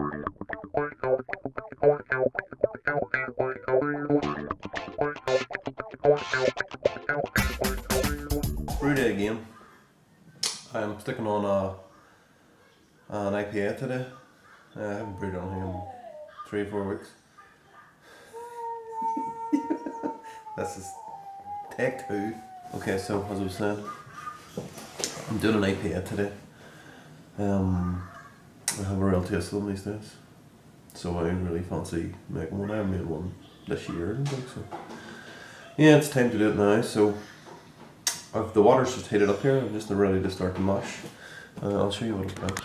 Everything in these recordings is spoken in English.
Brew day again. I'm sticking on an IPA today. I haven't brewed anything in 3 or 4 weeks. This is take 2. Okay, so as I was saying, I'm doing an IPA today. I have a real taste of them these days, so I really fancy making one. I haven't made one this year, I don't think so. Yeah, it's time to do it now. So the water's just heated up here. I'm just ready to start the mash. I'll show you what it's like.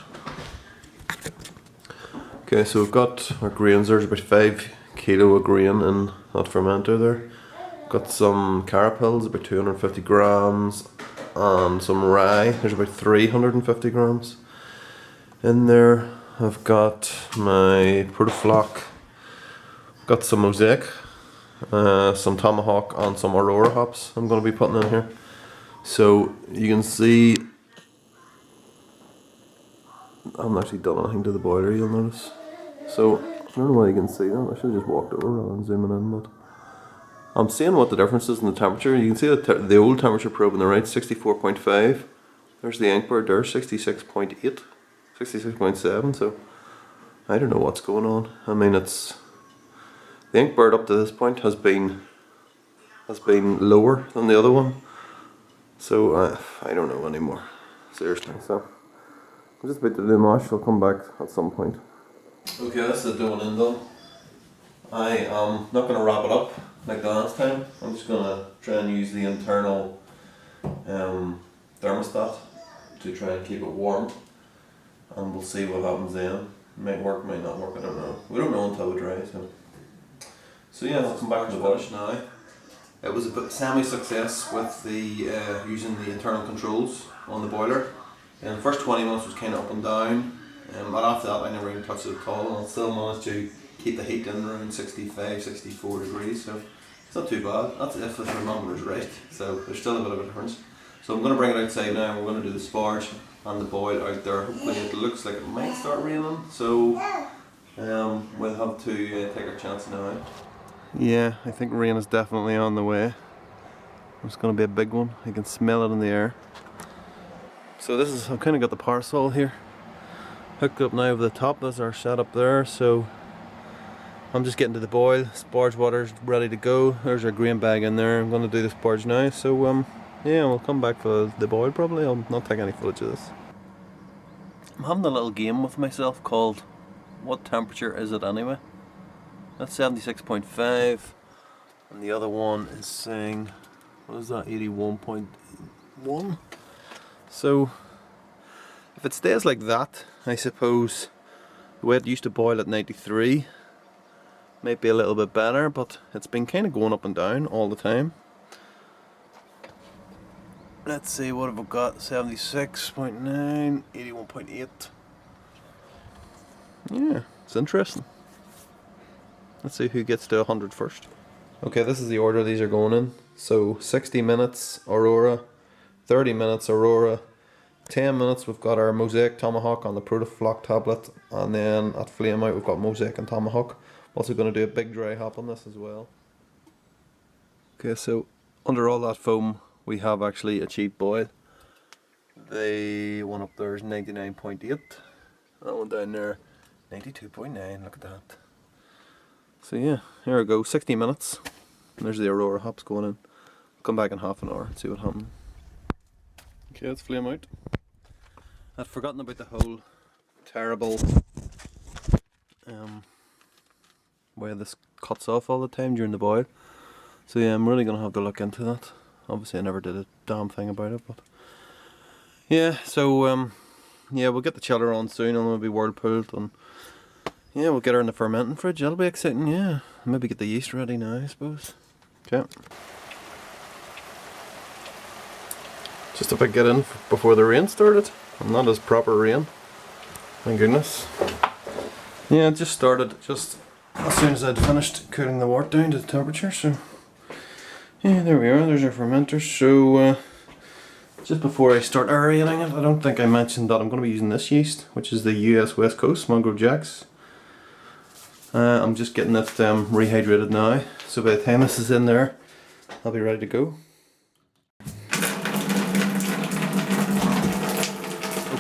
Okay, so we've got our grains. There's about 5 kilo of grain in that fermenter there. Got some carapils, about 250 grams, and some rye. There's about 350 grams in there. I've got my Protofunk, got some Mosiac, some Tomahawk, and some Aurora hops I'm going to be putting in here. So you can see I haven't actually done anything to the boiler, you'll notice. So I don't know why you can see that. I should have just walked over rather than zooming in, but I'm seeing what the difference is in the temperature. You can see that the old temperature probe on the right, 64.5. There's the ink bird there, 66.8, 66.7. So I don't know what's going on. I mean, it's the ink bird up to this point has been lower than the other one. So I don't know anymore. Seriously. So I'm just about to do the mash. I'll come back at some point. Okay, this is the dough and done. I am not going to wrap it up like the last time. I'm just going to try and use the internal thermostat to try and keep it warm, and we'll see what happens then. It might work, might not work, I don't know. We don't know until it dries. So yeah, I'll come back to the finish now. It was a bit semi-success with the using the internal controls on the boiler. And the first 20 minutes was kind of up and down. But after that I never even touched it at all, and I still managed to keep the heat in around 65, 64 degrees, so it's not too bad. That's if the thermometer is right, so there's still a bit of a difference. So I'm going to bring it outside now, and we're going to do the sparge and the boil out there. Hopefully it looks like it might start raining, so we'll have to take our chance now. Yeah, I think rain is definitely on the way. It's going to be a big one. I can smell it in the air. So this is, I've kind of got the parasol here hooked up now over the top. That's our setup there. So I'm just getting to the boil. Sparge water's ready to go. There's our grain bag in there. I'm going to do the sparge now. So yeah, we'll come back for the boil probably. I'll not take any footage of this. I'm having a little game with myself called what temperature is it anyway? That's 76.5, and the other one is saying, what is that, 81.1? So if it stays like that, I suppose the way it used to boil at 93 might be a little bit better, but it's been kind of going up and down all the time. Let's see, what have we got? 76.9, 81.8. Yeah, it's interesting. Let's see who gets to 100 first. Okay, this is the order these are going in. So 60 minutes Aurora, 30 minutes Aurora, 10 minutes we've got our Mosiac Tomahawk on the Protofunk tablet, and then at flame out we've got Mosiac and Tomahawk. Also going to do a big dry hop on this as well. Okay, so under all that foam we have actually achieved boil. The one up there is 99.8. That one down there 92.9. Look at that. So yeah, here we go, 60 minutes. And there's the Aurora hops going in. Come back in half an hour and see what happens. Okay, let's flame out. I'd forgotten about the whole terrible way this cuts off all the time during the boil. So yeah, I'm really going to have to look into that. Obviously I never did a damn thing about it, but yeah, so yeah, we'll get the chiller on soon and we'll be whirlpooled, and yeah, we'll get her in the fermenting fridge. That'll be exciting, yeah. Maybe get the yeast ready now, I suppose. Okay. Just if I get in before the rain started, and that is proper rain. Thank goodness. Yeah, it just started just as soon as I'd finished cooling the wort down to the temperature, so yeah, there we are, there's our fermenter. So just before I start aerating it, I don't think I mentioned that I'm going to be using this yeast, which is the US West Coast Mangrove Jacks. I'm just getting it rehydrated now, so by the time this is in there, I'll be ready to go.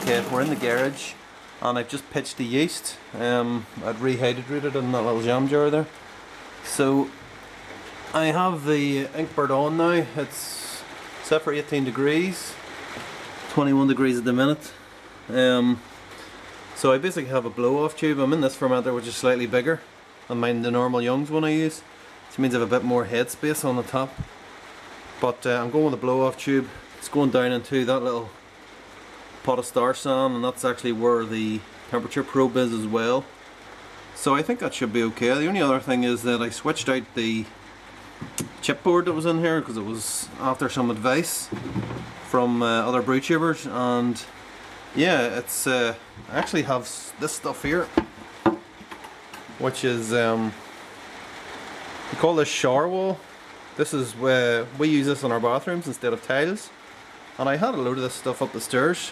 Okay, we're in the garage, and I've just pitched the yeast. I'd rehydrated in that little jam jar there. So I have the Inkbird on now. It's set for 18 degrees, 21 degrees at the minute. So I basically have a blow-off tube. I'm in this fermenter, which is slightly bigger than the normal Young's one I use. Which means I have a bit more head space on the top. But I'm going with a blow-off tube. It's going down into that little pot of star sand, and that's actually where the temperature probe is as well. So I think that should be okay. The only other thing is that I switched out the chipboard that was in here because it was after some advice from other brew tubers, and yeah, it's I actually have this stuff here, which is we call this shower wall. This is where we use this in our bathrooms instead of tiles, and I had a load of this stuff up the stairs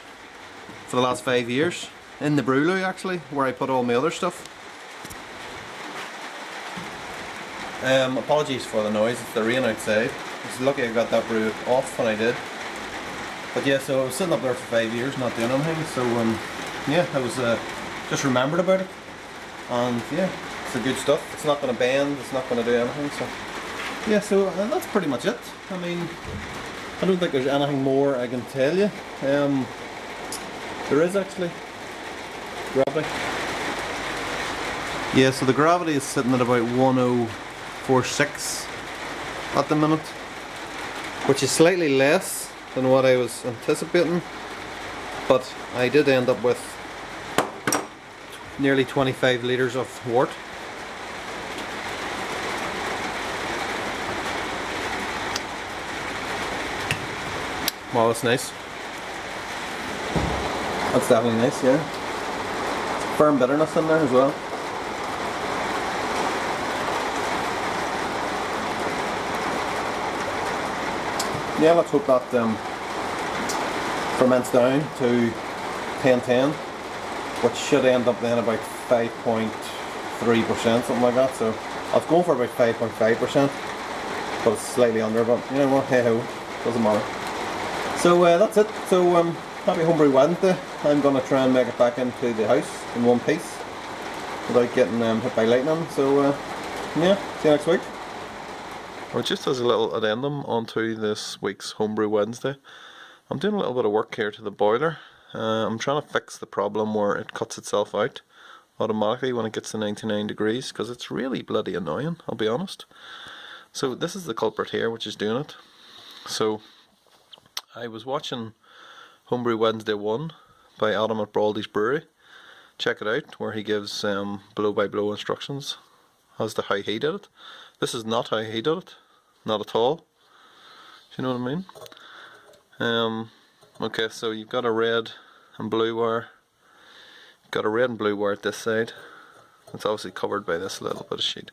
for the last 5 years in the brew loo, actually, where I put all my other stuff. Apologies for the noise, it's the rain outside. I was lucky I got that brew off when I did. But yeah, so I was sitting up there for 5 years not doing anything, so yeah, I was just remembered about it. And yeah, it's the good stuff. It's not going to bend, it's not going to do anything, so yeah, so that's pretty much it. I mean, I don't think there's anything more I can tell you. There is actually gravity. Yeah, so the gravity is sitting at about 1046 at the minute, which is slightly less than what I was anticipating, but I did end up with nearly 25 litres of wort. Wow, that's nice. That's definitely nice, yeah. Firm bitterness in there as well. Yeah, let's hope that ferments down to 1010, which should end up then about 5.3%, something like that. So I was going for about 5.5%, but it's slightly under, but you know what, hey ho, doesn't matter. So that's it. So happy Homebrew Wednesday. I'm going to try and make it back into the house in one piece without getting hit by lightning. So yeah, see you next week. Well, just as a little addendum onto this week's Homebrew Wednesday, I'm doing a little bit of work here to the boiler. I'm trying to fix the problem where it cuts itself out automatically when it gets to 99 degrees, because it's really bloody annoying, I'll be honest. So this is the culprit here which is doing it. So I was watching Homebrew Wednesday 1 by Adam at Baldy's Brewery. Check it out, where he gives blow by blow instructions as to how he did it. This is not how he did it. Not at all. Do you know what I mean? Okay, so you've got a red and blue wire. You've got a red and blue wire at this side. It's obviously covered by this little bit of sheet.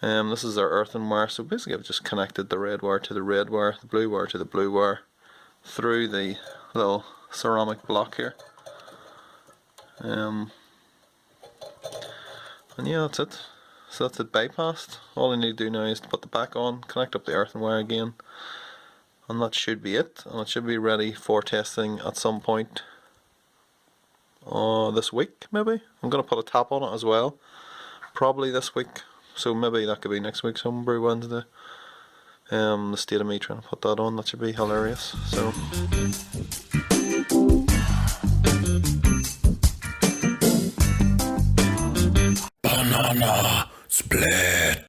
This is our earthen wire. So basically I've just connected the red wire to the red wire, the blue wire to the blue wire, through the little ceramic block here. And yeah, that's it. So that's it bypassed. All I need to do now is to put the back on, connect up the earthen wire again, and that should be it. And it should be ready for testing at some point this week, maybe. I'm going to put a tap on it as well, probably this week. So maybe that could be next week's Homebrew Wednesday. The state of me trying to put that on, that should be hilarious. So banana split.